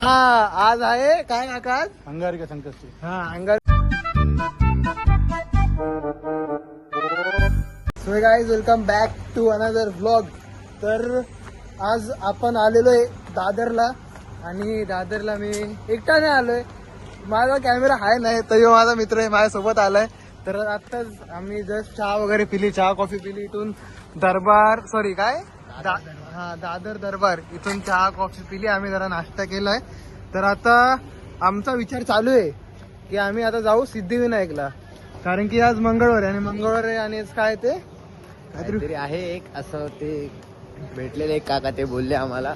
हा आज आहे काय काका आज अंगारिका संकष्टी. हा अंगार. So guys welcome back to another vlog. तर आज आपण आलेलो आहे दादरला आणि दादरला मी एकटाने आलोय. माझा कॅमेरा आहे नाही तरी माझा मित्र आहे माझ्यासोबत आलाय. तर आत्ताच आम्ही जस्ट चहा वगैरे पिली, चहा कॉफी पिली. इथून दरबार सॉरी काय दादर दरबार इथून चहा कॉफी पिली. आम्ही जरा नाश्ता केलाय. तर आता आमचा विचार चालू आहे की आम्ही आता जाऊ सिद्धिविनायकला, कारण की आज मंगळवार आहे आणि मंगळवार आहे आणि आज काय ते काहीतरी आहे एक असं ते भेटलेले एक काका ते बोलले आम्हाला.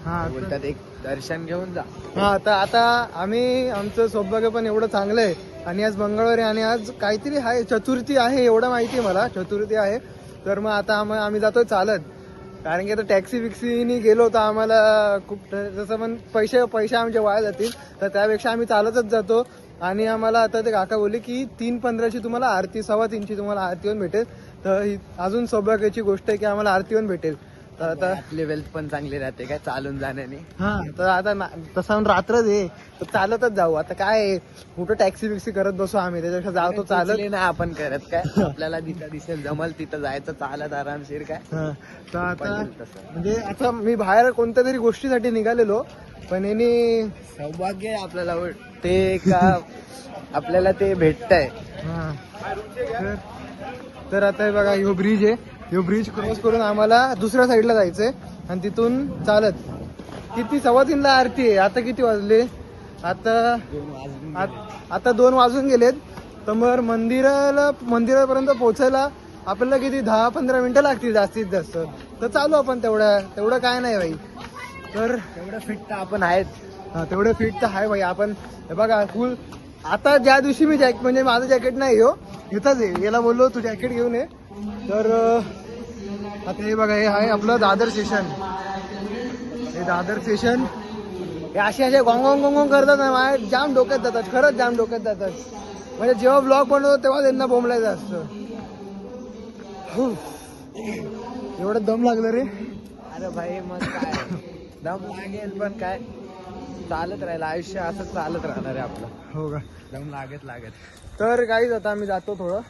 हा बोलतात एक दर्शन घेऊन जा. हा तर आता आम्ही आमचं सौभाग्य पण एवढं चांगलं आहे आणि आज मंगळवार आहे आणि आज काहीतरी आहे चतुर्थी आहे एवढं माहिती आहे मला, चतुर्थी आहे. तर मग आता आम्ही जातोय चालत, कारण की आता टॅक्सी बिक्सीनी गेलो तर आम्हाला खूप जसं पण पैसे आमचे वाया जातील. तर त्यापेक्षा आम्ही चालतच जातो. आणि आम्हाला आता ते काका बोलले की 3:15ची तुम्हाला आरती, 3:15ची तुम्हाला आरती होऊन भेटेल. तर ही अजून सौभाग्याची गोष्ट आहे की आम्हाला आरती होऊन भेटेल. तर आता आपली वेल्थ पण चांगली राहते काय चालून जाण्याने. हा तर आता तसं रात्रच आहे तर चालतच जाऊ. आता काय कुठं टॅक्सी बिक्सी करत बसू आम्ही, त्याच्यापेक्षा जातो चालत. चालत नाही आपण करत काय आपल्याला जिथं दिसेल जमल तिथं जायचं चालत आरामशीर काय. हा तर आता पाहिजे तसं. म्हणजे आता मी बाहेर कोणत्या तरी गोष्टीसाठी निघालेलो पण यांनी सौभाग्य आहे आपल्याला ते का आपल्याला ते भेटतंय. हा तर आता हे बघा ह्यो ब्रिज आहे, ह्यो ब्रिज क्रॉस करून आम्हाला दुसऱ्या साईडला जायचंय आणि तिथून चालत. किती 3:15ला आरती आहे. आता किती वाजले? आता 2 वाजून गेलेत. तर मग मंदिरापर्यंत पोहोचायला आपल्याला किती 10-15 मिनिटं लागतील जास्तीत जास्त. तर चालू आपण तेवढं काय नाही भाई. तर तेवढं फिट तर आपण आहेत. तेवढं फिट तर आहे भाई आपण. हे बघा फुल. आता ज्या दिवशी मी म्हणजे माझं जॅकेट नाही हो इथंच आहे, याला बोललो तू जॅकेट घेऊन ये. तर आता हे बघा हे आहे आपलं दादर स्टेशन. हे दादर स्टेशन हे असे गोंग करतात ना, माझ्या जाम डोक्यात जातात, खरंच जाम डोक्यात जातात. म्हणजे जेव्हा ब्लॉग बनवतो तेव्हा त्यांना बोंबलायचं असतं. एवढं दम लागलं रे. अरे भाई मग काय दम लागेल पण काय चालत राहील आयुष्य असं चालत राहणार आहे आपलं. हो का. दम लागत. तर काहीच आता आम्ही जातो, थोडं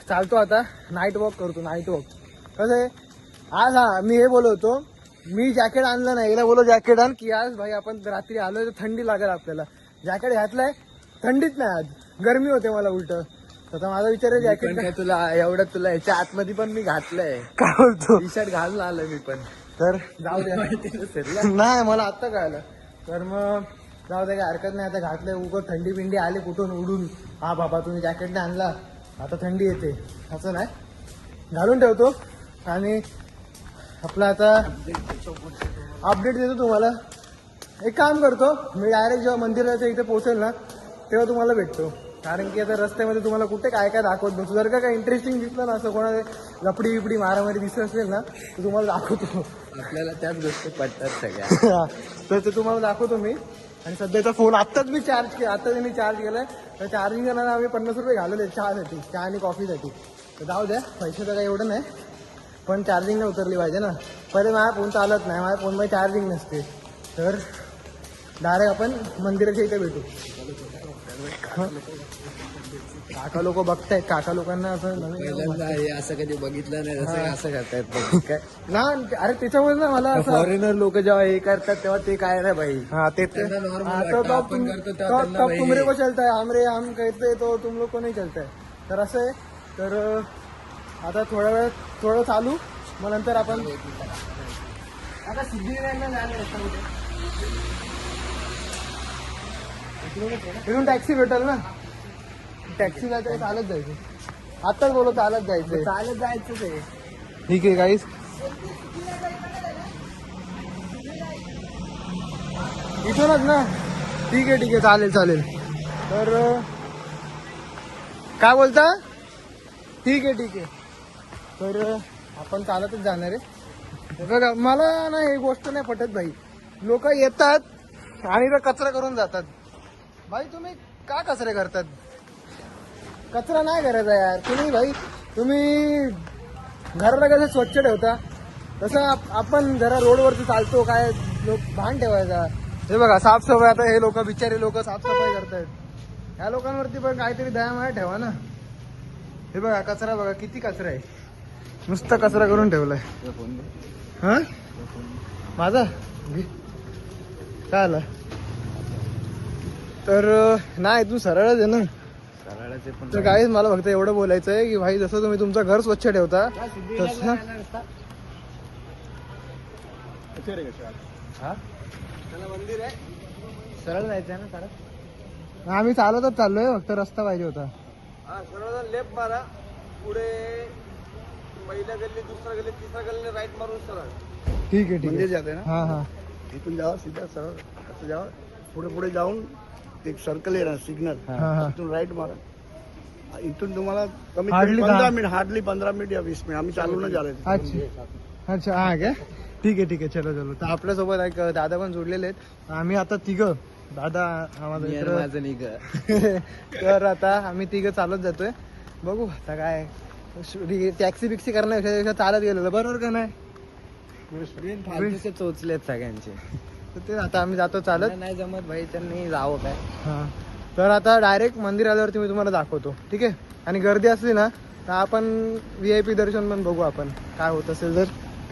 चालतो आता, नाईट वॉक करतो. नाईट वॉक कसं आहे आज. हा मी हे बोलवतो, मी जॅकेट आणलं नाही, याला बोलो जॅकेट आण की आज भाई आपण रात्री आलोय तर थंडी लागेल आपल्याला. जॅकेट घातलंय, थंडीच नाही आज, गरमी होते मला उलट. आता माझा विचार आहे जॅकेट काय तुला एवढं तुला याच्या आतमध्ये पण मी घातलंय, काय बोलतो. टी शर्ट घालून आलोय मी पण. तर जाऊ द्या. नाही मला आत्ता कळलं. तर मग जाऊ दे, काय हरकत नाही. आता घातलंय, उगं थंडी बिंडी आली कुठून उडून, हा बाबा तुम्ही जॅकेट नाही आणला आता थंडी येते असं नाही, घालून ठेवतो. आणि आपलं आता अपडेट देतो तुम्हाला. एक काम करतो मी, डायरेक्ट जेव्हा मंदिराच्या इथे पोहोचेल ना तेव्हा तुम्हाला भेटतो, कारण की आता रस्त्यामध्ये तुम्हाला कुठे काय दाखवत बसू. जर का काय इंटरेस्टिंग दिसलं ना, असं कोणाला लपडी बिपडी मारामारी दिसत असेल ना तर तुम्हाला दाखवतो. आपल्याला त्याच गोष्टी पडतात सगळ्या. तर ते तुम्हाला दाखवतो मी. आणि सध्याचा फोन आत्ताच मी चार्ज केला, आत्ताच मी चार्ज केलाय. तर चार्जिंग करताना आम्ही 50 रुपये घालवले चहासाठी, चहा आणि कॉफीसाठी. तर जाऊ द्या, पैसे तर काही एवढं नाही पण चार्जिंग उतरली पाहिजे ना. पहिले माझा फोन चालत नाही, माझ्या फोनमध्ये चार्जिंग नसते. तर डायरेक्ट आपण मंदिराच्या इथे भेटू. काका लोक बघतायत, काका लोकांना असं असं कधी बघितलं नाही असं करतायत काय ना. अरे त्याच्यामुळे ना मला असं फॉरेनर लोक जेव्हा हे करतात तेव्हा ते काय नाही भाई. हाँ ते त्यांना normal हाँ, वाटतं, तो आपण करतो तेव्हा त्यांना तब भाई- तुमरे को चलता है, हम कहते हैं तो तुम लोग को नहीं चलता है. तर असं आहे. तर आता थोडं चालू, मग नंतर आपण आता सिद्धिविनायकला जायला रस्ता कुठे? इथून टॅक्सी भेटेल ना. टॅक्सी जायचं चालत जायचं. आत्ताच बोलतो चालत जायचंय. चालत जायचं ते. ठीक आहे गाईस. इथूनच ना. ठीक आहे चालेल. तर काय बोलता? ठीक आहे. तर आपण चालतच जाणार आहे. बघा मला ना ही गोष्ट नाही पटत भाई. लोक येतात आणि इथं कचरा करून जातात. भाई तुम्ही का कचरे करतात? कचरा नाही करायचा यार. तुम्ही घराला कसं स्वच्छ ठेवता तसं आपण जरा रोडवरती चालतो काय लोक भान ठेवायचा. हे बघा साफसफाई, आता हे लोक बिचारे लोक साफसफाई करतायत. ह्या लोकांवरती पण काहीतरी दयामाया ठेवा ना. हे बघा कचरा बघा, किती कचरा आहे, नुसता कचरा करून ठेवलाय. हा माझा घे. काय आला तर नाही, तू सरळच आहे ना. तर काहीच मला फक्त एवढं बोलायचं आहे की भाई, जसं तुम्ही तुमचं घर स्वच्छ ठेवता तसं मंदिर आहे. सरळ जायचं ना सरळ. आम्ही चालतच चाललोय, फक्त रस्ता पाहिजे होता. सरळ लेफ्ट मारा, पुढे पहिल्या गल्ली, दुसरा गल्ली, तिसरा गल्ली, राईट मारून सरळ ठीक आहे ठीक मंदिर आहे. जाते ना. हा हा इथून जावा सीधा सरळ, असं जावा, पुढे पुढे जाऊन एक सर्कल आहे ना सिग्नल, हा हा. इथून राईट मारा. इथून तुम्हाला कमीत Hardly कमी 15 मिनिट, हार्डली 15 मिनिट या 20 मिनिट आम्ही चालूनच आलोय. अच्छा अच्छा, हा काय, ठीक आहे ठीक आहे, चलो चलो. तर आपल्यासोबत एक दादा पण जोडलेले आहेत. आम्ही आता तिघं, दादा हा माझा मित्र. तर आता आम्ही तिघं चालत जातोय. बघू आता काय, टॅक्सी बिक्सी करण्यापेक्षा चालत गेलो बरोबर का नाही. चोचलेत सगळ्यांचे. तर ते आता आम्ही जातो चालत. नाही जमत भाई, त्यांनी जावं काय. हा, तर आता डायरेक्ट मंदिर आल्यावरती मी तुम्हाला दाखवतो, ठीक आहे. आणि गर्दी असली ना तर आपण VIP दर्शन पण बघू आपण, काय होत असेल तर.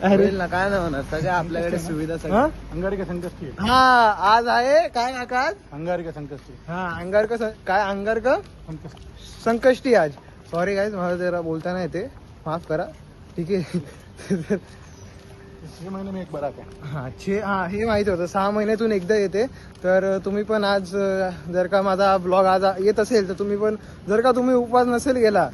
होईल ना, काय नाही होणार, सगळ्या आपल्याकडे सुविधा हा? सगळ्या. अंगारिका संकष्टी. हा आज आहे काय काका आज? अंगारिका संकष्टी. हा अंगारक काय अंगारक संकष्टी आज. सॉरी गाईज, मला जरा बोलता येते, माफ करा. ठीक आहे. 6 महिने में एक बार आता है. हा हे माहिती होतं, 6 महिन्यातून एकदा येते. तर तुम्ही पण आज जर का माझा ब्लॉग आज येत असेल तर तुम्ही पण, जर का तुम्ही उपवास नसेल गेला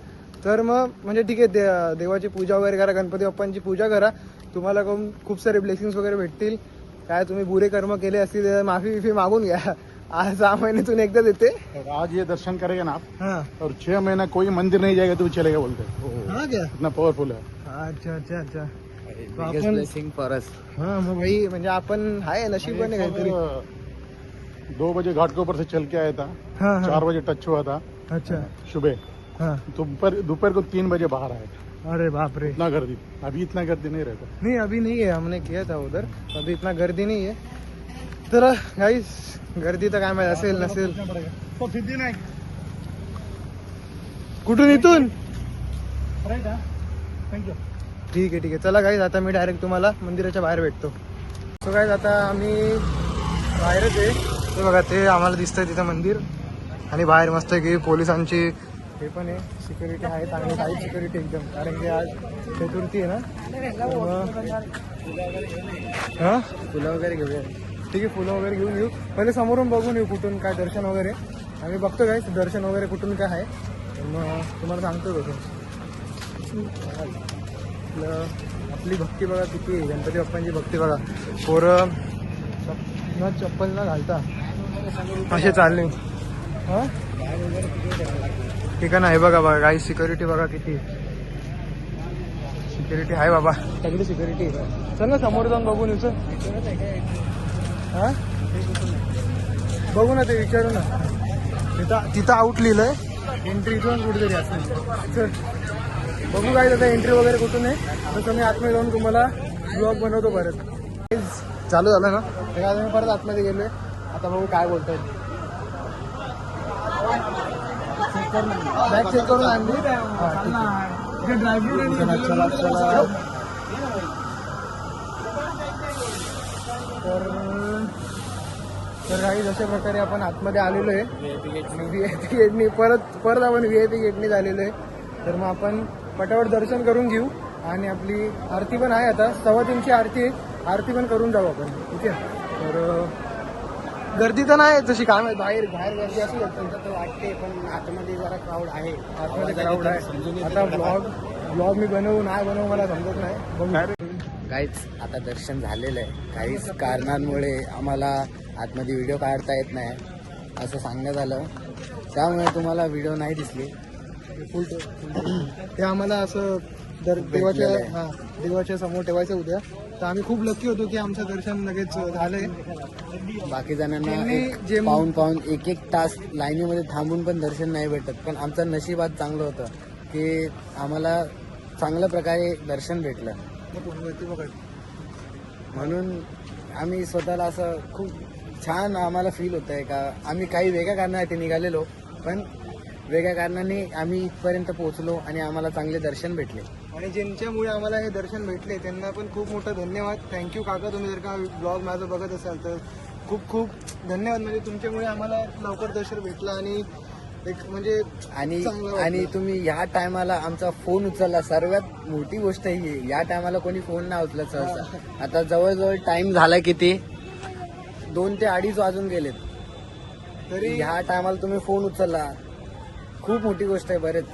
तर मग म्हणजे ठीक आहे, देवाची पूजा वगैरे करा, गणपती बाप्पांची पूजा करा, तुम्हाला खूप सारे ब्लेसिंग्स वगैरे भेटतील. काय तुम्ही बुरे कर्म केले असतील तर माफी विफी मागून घ्या. आज 6 महिन्यातून एकदा देते. और आज ये दर्शन करेगा ना आप, हाँ और 6 महीना कोई मंदिर नहीं जाएगा तो चलेगा बोलते हैं. हाँ क्या, इतना पावरफुल है. अच्छा अच्छा अच्छा. Biggest blessing for us. हा मग भाई, म्हणजे आपण आहे नशीबवान आहे काहीतरी. 2 बजे घाट के ऊपर से चल के आया था, हाँ हाँ 4 बजे टच हुआ था अच्छा सुबह. हाँ. दोपहर को 3 बजे बाहर आया था. अरे बाप रे. इतना गर्दी, अभी इतना गर्दी नहीं रहता. नहीं अभी नहीं है, हमने किया था उधर, अभी इतना गर्दी नहीं है. तर गाईस, गर्दी तर काय माहिती असेल नसेल. तो सिद्धी नाही. कुठून इथून? थँक्यू. ठीक आहे ठीक आहे, चला गाईज, आता मी डायरेक्ट तुम्हाला मंदिराच्या बाहेर भेटतो. सो गाईज, आता आम्ही बाहेरच आहे. ते बघा, ते आम्हाला दिसतंय तिथं मंदिर. आणि बाहेर मस्त की पोलिसांची हे पण आहे, सिक्युरिटी आहे चांगली, टाईट सिक्युरिटी एकदम, कारण की आज चतुर्थी आहे ना. हां फुलं वगैरे घेऊया. ठीक आहे, फुलं वगैरे घेऊन येऊ. पहिले समोरून बघून येऊ कुठून काय दर्शन वगैरे. आम्ही बघतो काय दर्शन वगैरे कुठून काय आहे, मग तुम्हाला सांगतो कसं. आपली भक्ती बघा किती आहे, गणपती बाप्पांची भक्ती बघा. पोरं न चप्पल न घालता असे चालले. हां ठीक आहे ना. हे बघा बघा काही सिक्युरिटी बघा किती सिक्युरिटी आहे बाबा, सगळी सिक्युरिटी. चल ना समोर जाऊन बघून येऊ. हां बघू ना, ते विचारू ना. तिथं आउट लिहिलंय, एंट्री इथून कुठेतरी असेल. चल बघू काय आता एंट्री वगैरे कुठून आहे, तसं मी आतमध्ये जाऊन तुम्हाला ब्लॉग बनवतो परत. चालू झालं ना, तर आज मी परत आतमध्ये गेलोय. आता बघू काय बोलतोय. बॅग चेक करून आणली. चला चला. तर काही अशा प्रकारे आपण आतमध्ये आलेलो आहे. VIP गेटनी परत आपण VIP गेटनी झालेलो आहे. तर मग आपण पटापट दर्शन करून घेऊ. आणि आपली आरती पण आहे, आता 3:15ची आरती आहे, आरती पण करून जाऊ आपण. ठीक आहे. तर गर्दी तर नाही तशी, काय माहिती बाहेर गर्दी असू शकते वाटते, पण आतमध्ये जरा क्राऊड आहे. आतमध्ये क्राऊड आहे. आता ब्लॉग मी बनवू नाही बनवू मला समजत नाही. बघू. काहीच आता दर्शन झालेलं आहे, काहीच कारणांमुळे आम्हाला आतमध्ये व्हिडिओ काढता येत नाही असं सांगण्यात आलं, त्यामुळे तुम्हाला व्हिडिओ नाही दिसली. ते आम्हाला असं देवाच्या समोर ठेवायचं उद्या. तर आम्ही खूप लकी होतो की आमचं दर्शन लगेच झालंय. बाकी जणांना जे पाहून 1-1 तास लाईनीमध्ये थांबून पण दर्शन नाही भेटत, पण आमचं नशीब आज चांगलं होतं की आम्हाला चांगल्या प्रकारे दर्शन भेटलं. म्हणून आम्ही स्वतःला असं खूप छान आम्हाला फील होत आहे का आम्ही काही वेगळ्या कारणासाठी निघालेलो, पण वेगळ्या कारणाने आम्ही इथपर्यंत पोहोचलो आणि आम्हाला चांगले दर्शन भेटले. आणि ज्यांच्यामुळे आम्हाला हे दर्शन भेटले त्यांना पण खूप मोठा धन्यवाद. थँक्यू काका, तुम्ही जर का ब्लॉग माझं बघत असाल तर खूप खूप धन्यवाद. म्हणजे तुमच्यामुळे आम्हाला लवकर दर्शन भेटलं आणि एक म्हणजे आणि चांगलं वाटलं. आणि तुम्ही या टायमाला आमचा फोन उचलला. सर्वात मोठी गोष्ट ही आहे, या टायमाला कोणी फोन नाही उचलत सहसा. आता जवळजवळ टाइम झाला किती 2 ते 2:30 वाजून गेलेत, तरी ह्या टायमाला तुम्ही फोन उचलला, खूप मोठी गोष्ट आहे. बरेच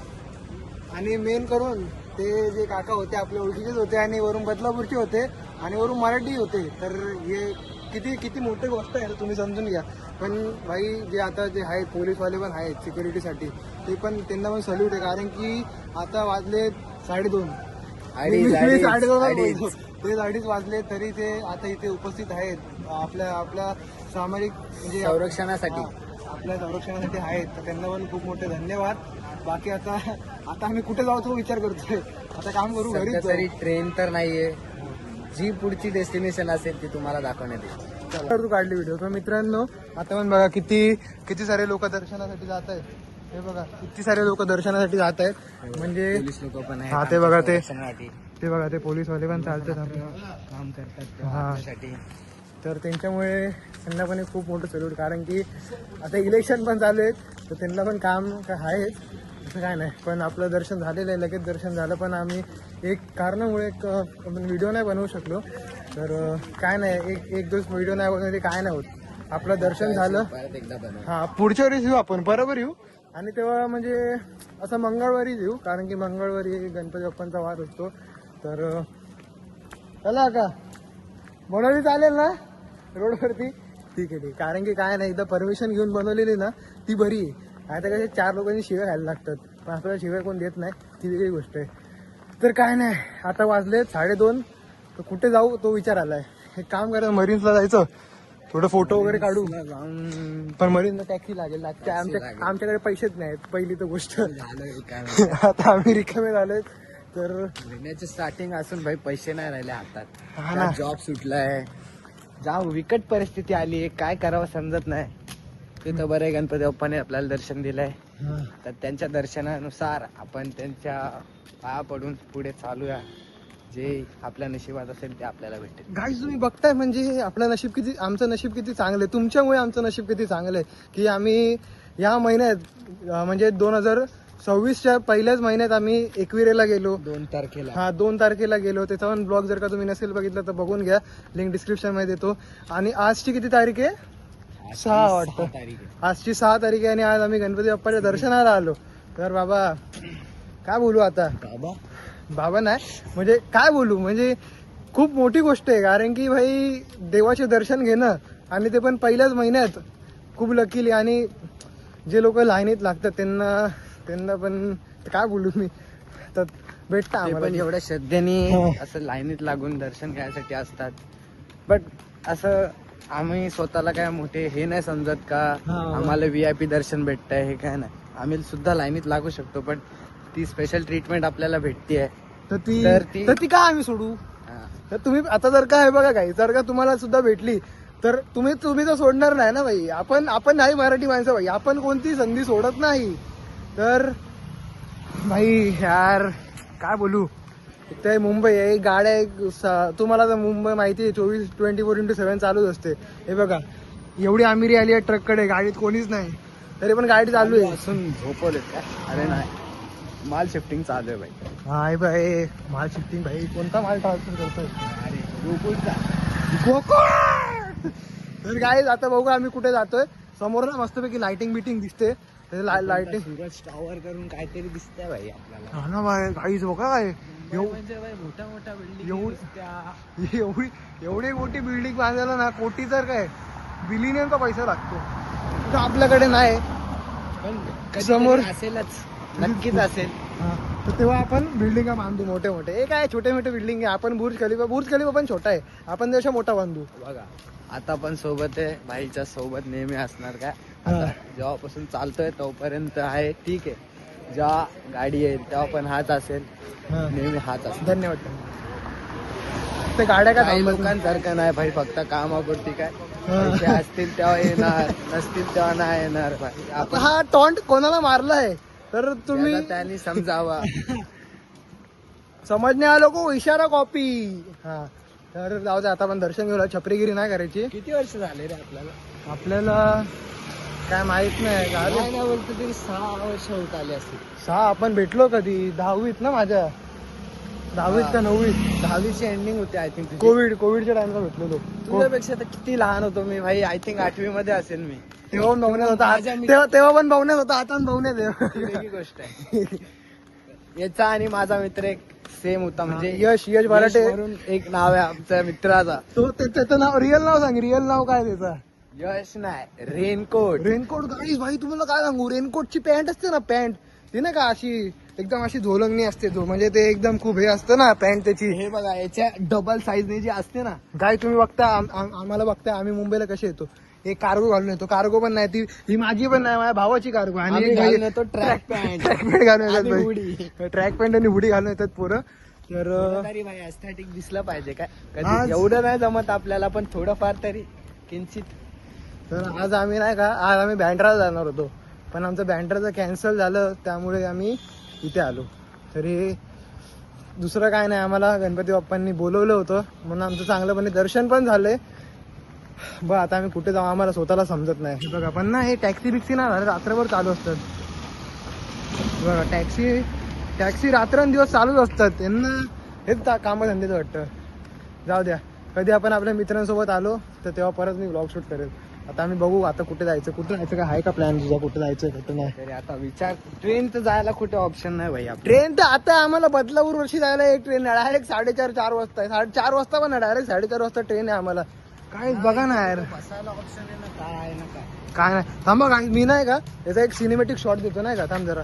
आणि मेन करून ते जे काका होते आपल्या ओळखीचेच होते आणि वरून बदलापूरचे होते आणि वरून मराठी होते. तर हे किती किती मोठी गोष्ट आहे तुम्ही समजून घ्या. पण भाई जे आता जे आहेत पोलीसवाले पण आहेत सिक्युरिटीसाठी, ते पण त्यांना पण सल्यूट आहे. कारण की आता वाजले 2:30. मी 2:30 बोलतो. ते 2:30 वाजले तरी ते आता इथे उपस्थित आहेत आपल्या सामाजिक म्हणजे संरक्षणासाठी. आपल्या संरक्षणासाठी आहेत. तर त्यांना पण खूप मोठे धन्यवाद. बाकी आता आम्ही कुठे जाऊ तो विचार करतोय. आता काम करू घरी. सध्या तरी ट्रेन तर नाहीये, जी पुढची डेस्टिनेशन असेल ती तुम्हाला दाखवण्यात येईल. तू काढली व्हिडिओ. तर मित्रांनो आता पण बघा किती सारे लोक दर्शनासाठी जात आहेत. हे बघा किती सारे लोक दर्शनासाठी जात आहेत. म्हणजे पोलीस लोक पण आहेत. हा, ते बघा ते संरक्षणासाठी बघा ते पोलीसवाले पण चालतात आपल्या काम करतात हा. आपल्यासाठी. तर त्यांच्यामुळे त्यांना पण एक खूप मोठं सल्यूट. कारण की आता इलेक्शन पण चालू आहेत तर त्यांना पण काम आहेच, असं काय नाही. पण आपलं दर्शन झालेलं आहे, लगेच दर्शन झालं. पण आम्ही एक कारणामुळे आपण व्हिडिओ नाही बनवू शकलो. तर काय नाही, एक दिवस व्हिडिओ नाही बनवले काय नाही होत. आपलं दर्शन झालं. परत एकदा बनव. हा, पुढच्या वेळेस येऊ आपण, बरोबर येऊ. आणि तेव्हा म्हणजे असं मंगळवारीच येऊ, कारण की मंगळवारी गणपती बाप्पांचा वार असतो. तर चला का बनवली चालेल ना रोडवरती? ठीक आहे. कारण की काय नाही, एकदा परमिशन घेऊन बनवलेली ना ती बरी आहे. आता कसे 4 लोकांनी शिव्या खायला लागतात, पण आपल्याला शिव्या कोण देत नाही, ती वेगळी गोष्ट आहे. तर काय नाही, आता वाजले 2:30. तर कुठे जाऊ तो विचार आलाय. एक काम करायचं, मरीन्सला जायचं, थोडं फोटो वगैरे काढू. पण मरीनला टॅक्सी लागेल. आमच्याकडे पैसेच नाहीत, पहिली तर गोष्ट. आता आम्ही रिकामे झालोय. तर महिन्याचे स्टार्टिंग असून भाई पैसे नाही राहिले हा ना. हातात. जॉब सुटलाय, जाम विकट परिस्थिती आली आहे, काय करावं समजत नाही. तिथं बरं आहे, गणपती बाप्पाने आपल्याला दर्शन दिलंय. तर त्यांच्या दर्शनानुसार आपण त्यांच्या पाया पडून पुढे चालूया. जे आपल्या नशिबात असेल ते आपल्याला भेटेल. गाईज तुम्ही बघताय म्हणजे आपलं नशीब किती, आमचं नशीब किती चांगलं आहे. तुमच्यामुळे आमचं नशीब किती चांगलं आहे की आम्ही या महिन्यात म्हणजे 2026च्या पहिल्याच महिन्यात आम्ही एकविरेला गेलो. 2 तारखेला. हा, 2 तारखेला गेलो. त्याचा पण ब्लॉग जर का तुम्ही नसेल बघितलं तर बघून घ्या, लिंक डिस्क्रिप्शन मध्ये देतो. आणि आजची किती तारीख आहे? 6 वाटतं. आजची 6 तारीख आहे आणि आज आम्ही गणपती बाप्पाच्या दर्शनाला आलो. तर बाबा काय बोलू आता, बाबा नाही म्हणजे काय बोलू, म्हणजे खूप मोठी गोष्ट आहे. कारण की भाई देवाचे दर्शन घेणं आणि ते पण पहिल्याच महिन्यात खूप लकीली. आणि जे लोक लाईनीत लागतात त्यांना पण काय बोलू मी, तर भेटतं ते आम्हाला. पण एवढ्या श्रद्धेने हो. असं लाईनीत लागून दर्शन घ्यायसाठी असतात. बट असं आम्ही स्वतःला काय मोठे हे नाही समजत का आम्हाला VIP दर्शन भेटतंय, हे काय नाही. आम्ही सुद्धा लाईनीत लागू शकतो, पण ती स्पेशल ट्रीटमेंट आपल्याला भेटतीये. तर ती का आम्ही सोडू? तर तुम्ही आता जर का हे बघा काही जर का तुम्हाला सुद्धा भेटली तर तुम्ही तर सोडणार नाही ना भाई. आपण नाही मराठी माणसं भाई, आपण कोणती संधी सोडत नाही. तर भाई यार काय बोलू, ते मुंबई आहे, गाड्या तुम्हाला तर मुंबई माहिती आहे 24/7 चालूच असते. हे बघा एवढी आमिरी आली आहे ट्रककडे, गाडीत कोणीच नाही तरी पण गाडी चालू आहे. असून झोपवले. अरे नाही, माल शिफ्टिंग चालू आहे भाई. हाय भाई, माल शिफ्टिंग भाई. कोणता माल ट्रान्सफर करतोय? अरे गोकुळचा. तर काय आता बघू आम्ही कुठे जातोय. समोर ना मस्तपैकी लाइटिंग बिटिंग दिसते. लाइटिंग सूरज टॉवर करून काहीतरी दिसतंय भाई आपल्याला. हा ना भाई, काहीच बघा काय म्हणजे भाई मोठ्या मोठ्या बिल्डिंग एवढी मोठी बिल्डिंग बांधायला ना कोटी तर काय बिलियनचा पैसा लागतो. तर आपल्याकडे नाही, पण समोर असेलच, नक्कीच असेल. तर तेव्हा आपण बिल्डिंग बांधू मोठे मोठे. हे काय छोटे मोठे बिल्डिंग आहे. आपण बुर्ज खलिफा पण छोटा आहे, आपण त्याच्या मोठा बांधू. बघा आता पण सोबत आहे, भाईच्या सोबत नेहमी असणार. काय आता जेव्हापासून चालतोय तोपर्यंत आहे, ठीक आहे. जेव्हा गाडी येईल तेव्हा पण हाच असेल, नेहमी हाच असेल. धन्यवाद. ते गाड्या काही लोकांसारखं नाही भाई, फक्त कामापुरती काय पैसे असतील तेव्हा येणार, नसतील तेव्हा नाही येणार भाई. आता हा टॉन्ट कोणाला मारलाय तर तुम्ही ज्याला त्यांनी समजावा. समजणे आलो को इशारा कॉपी. हा तर जाऊ दे, आता आपण दर्शन घेऊया, छपरीगिरी नाही करायची. किती वर्ष झाले रे आपल्याला काय माहित नाही. काय नाही बोलतो तरी 6 वर्ष होत आले असतील. 6 आपण भेटलो कधी 10वीत ना, माझ्या 10वीत का 9वीत, 10वीची एंडिंग होती आय थिंक. कोविडच्या टाइमला भेटलेलो. तुझ्यापेक्षा तर किती लहान होतो मी भाई. आय थिंक 8वी मध्ये असेल मी. तेव्हा पण बघण्यात होता, माझ्या तेव्हा पण बघण्यात होता, आता पण बघण्यात आहे. ती वेगळी गोष्ट आहे. याचा आणि माझा मित्र एक सेम होता, म्हणजे यश बराटे वरून एक नाव आहे आमच्या मित्राचा. तो त्याचं नाव, रिअल नाव सांग, रिअल नाव काय त्याचा? यश नाही, रेनकोट. रेनकोट. गाईस भाई तुम्हाला काय सांगू, रेनकोटची पॅन्ट असते ना, पॅन्ट ती ना का अशी एकदम अशी झोलंगणी असते, म्हणजे ते एकदम खूप हे असतं ना पॅन्ट त्याची. हे बघा, याच्या डबल साईजने जी असते ना. काय तुम्ही बघता, आम्हाला बघता, आम्ही मुंबईला कसे येतो, एक कार्गो घालून येतो. कार्गो पण नाही, ती ही माझी पण नाही, माझ्या भावाची कार्गो. आम्ही घालून येतो ट्रॅक पॅन्ट. ट्रॅक पॅन्ट घालून आणि येतात हुडी. भाई. ट्रॅक पॅन्ट आणि हुडी घालून येतात पोरं. तर तरी भाई एस्थेटिक दिसलं पाहिजे काय. आज- कधी एवढं नाही जमत आपल्याला, पण थोडंफार तरी किंचित. तर आज आम्ही नाही का, आज आम्ही बँड्राला जाणार होतो, पण आमचं बँड्राचं कॅन्सल झालं, त्यामुळे आम्ही इथे आलो. तरी दुसरं काय नाही, आम्हाला गणपती बाप्पांनी बोलवलं होतं म्हणून आमचं चांगलंपणे दर्शन पण झालंय. बघ आता आम्ही कुठे जाऊ आम्हाला स्वतःला समजत नाही. हे बघा, पण ना हे टॅक्सी बिक्सी ना रात्रभर चालू असतात. बघा टॅक्सी रात्रंदिवस चालूच असतात. यांना हेच कामधंदेचं वाटतं. जाऊ द्या, कधी आपण आपल्या मित्रांसोबत आलो तर तेव्हा परत मी व्लॉग शूट करेल. आता आम्ही बघू आता कुठे जायचं काय आहे का प्लॅन तुझा, कुठे जायचं कुठे नाही. तरी आता विचार, ट्रेन तर जायला कुठे ऑप्शन नाही भाई. ट्रेन तर आता आम्हाला बदलापूर वर्षी जायला एक ट्रेन आहे, डायरेक्ट 4:30 वाजता आहे. 4:30 वाजता पण डायरेक्ट 4:30 वाजता ट्रेन आहे आम्हाला. काय बघा ना यार, बसायला ऑप्शन आहे ना, काय आहे ना काय. काय नाही. थांबा काय, मी नाही का याचा एक सिनेमॅटिक शॉट देतो नाही का, थांब जरा.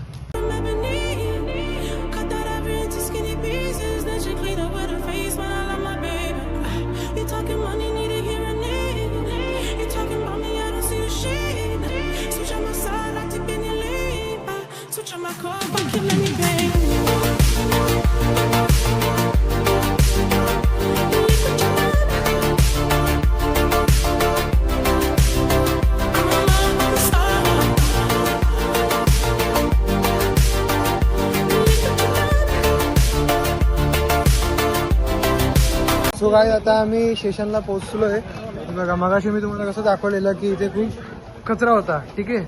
सो काय, आता आम्ही स्टेशनला पोहोचलोय. बघा मगाशी मी तुम्हाला कसं दाखवलेलं की इथे खूप कचरा होता, ठीक आहे.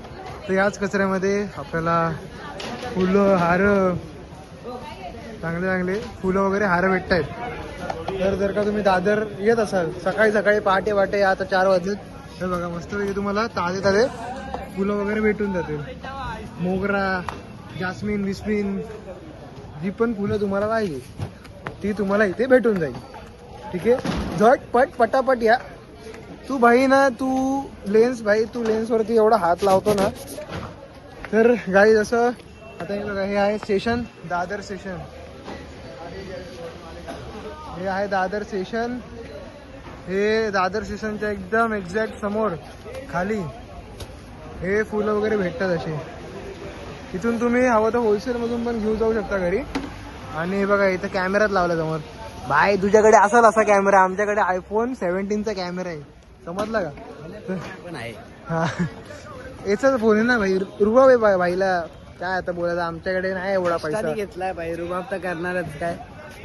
तर याच कचऱ्यामध्ये आपल्याला फुलं, हार, चांगले फुलं वगैरे हार भेटत आहेत. तर जर का तुम्ही दादर येत असाल सकाळी पहाटे या, आता 4 वाजलेत, तर बघा मस्तपैकी तुम्हाला ताजे फुलं वगैरे भेटून जातील. मोगरा, जास्मिन, विस्मिन, जी पण फुलं तुम्हाला पाहिजे ती तुम्हाला इथे भेटून जाईल, ठीक आहे. झटपट पटापट या. तू लेन्सवरती एवढा हात लावतो ना. तर गाई जसं आता हे बघा, हे आहे स्टेशन, दादर स्टेशन. हे आहे दादर स्टेशन. हे दादर स्टेशनच्या एकदम एक्झॅक्ट समोर खाली हे फुलं वगैरे भेटतात असे. इथून तुम्ही हवं तर होलसेलमधून पण घेऊन जाऊ शकता घरी. आणि हे बघा इथं कॅमेरात लावला समोर. भाई तुझ्याकडे असेल असा कॅमेरा, आमच्याकडे iPhone 17चा कॅमेरा आहे, समजला का. पण आहे हा, याचाच फोन आहे ना भाई. रुबाब आहे भाईला, काय आता बोलायचं, आमच्याकडे नाही एवढा पैसा. घेतलाय भाई, रुबाब तर करणारच काय.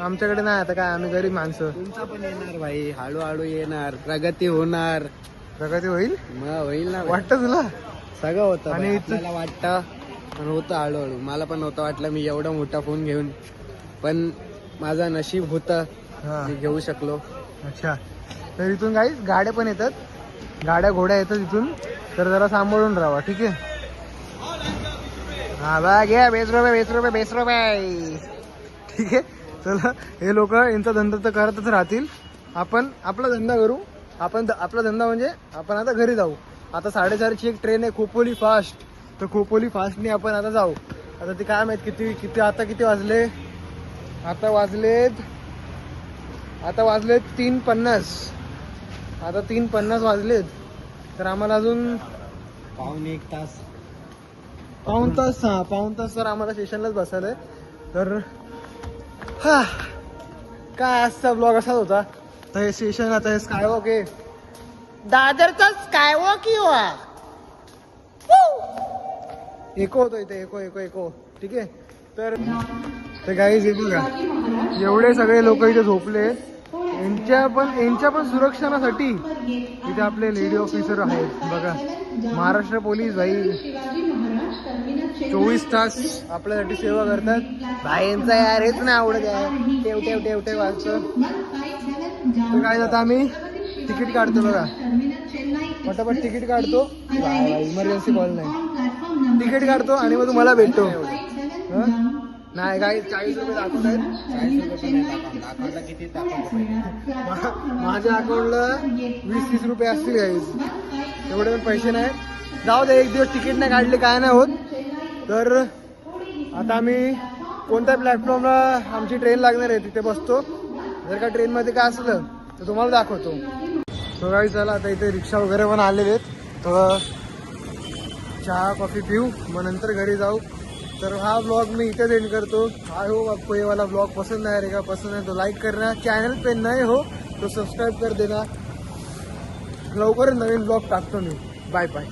आमच्याकडे नाही, आता काय आम्ही गरीब माणसं. तुमचा पण येणार भाई, हळूहळू येणार, प्रगती होणार. प्रगती होईल मग होईल ना, वाटतं तुला. सगळं होतं आणि आणि आपल्याला वाटतं, पण होतं हळूहळू. मला पण नव्हतं वाटलं मी एवढा मोठा फोन घेऊन, पण माझं नशीब होतं, हा, मी घेऊ शकलो. अच्छा. तर इथून काही गाड्या पण येतात, गाड्या घोड्या येतात इथून, तर जरा सांभाळून राहा, ठीक आहे. हा बा घ्या, 20 रुपये. ठीक आहे. चला, हे लोक यांचा धंदा तर करतच राहतील, आपण आपला धंदा करू. आपला धंदा म्हणजे आपण आता घरी जाऊ. आता 4:30ची एक ट्रेन आहे खोपोली फास्ट, तर खोपोली फास्टने आपण आता जाऊ. आता ती काय माहित किती आता किती वाजले. आता वाजलेत 3:50. आता 3:50 वाजलेत, तर आम्हाला अजून पाऊण तास पाऊण तास तर आम्हाला स्टेशनलाच बसायला आहे. तर हा, काय आजचा ब्लॉग असाच होता. तर हे स्टेशन, आता हे स्कायवॉक आहे, दादरचा स्काय वॉक युवा एको होतो इथे एको एको एको ठीक आहे. तर गाईज हे बघा एवढे सगळे लोक इथे झोपले. यांच्या पण सुरक्षणासाठी इथे आपले लेडी ऑफिसर आहेत बघा. महाराष्ट्र पोलीस भाई 24 तास आपल्यासाठी सेवा करतात. भाईंचा यार हेच नाही आवडत आहे ठेव ठेव ठेव ठेव वाजतं. तर काय आता आम्ही तिकीट काढतो बघा पटापट तिकीट काढतो. इमर्जन्सी कॉल नाही तिकीट काढतो आणि मग तुम्हाला भेटतो. नाही काय 40 रुपये दाखवत आहेत. माझ्या अकाउंटला 20-30 रुपये असतील काही एवढे पण पैसे नाही. जाऊ दे एक दिवस तिकीट नाही काढले काय नाही होत. तर आता आम्ही कोणत्या प्लॅटफॉर्मला आमची ट्रेन लागणार आहे तिथे बसतो. जर का ट्रेनमध्ये काय असलं तर तुम्हाला दाखवतो. तो काही चला आता इथे रिक्षा वगैरे पण आलेले आहेत तर चहा कॉफी पिऊ मग नंतर घरी जाऊ. तर हा ब्लॉग मी इथेच एंड करतो. आय होप आपको ये वाला ब्लॉग पसंद आया रहेगा. पसंद है तो लाइक करना. चॅनल पे नए हो तो सबस्क्राईब कर देना. लवकर नवीन ब्लॉग टाकतो मी. Bye bye.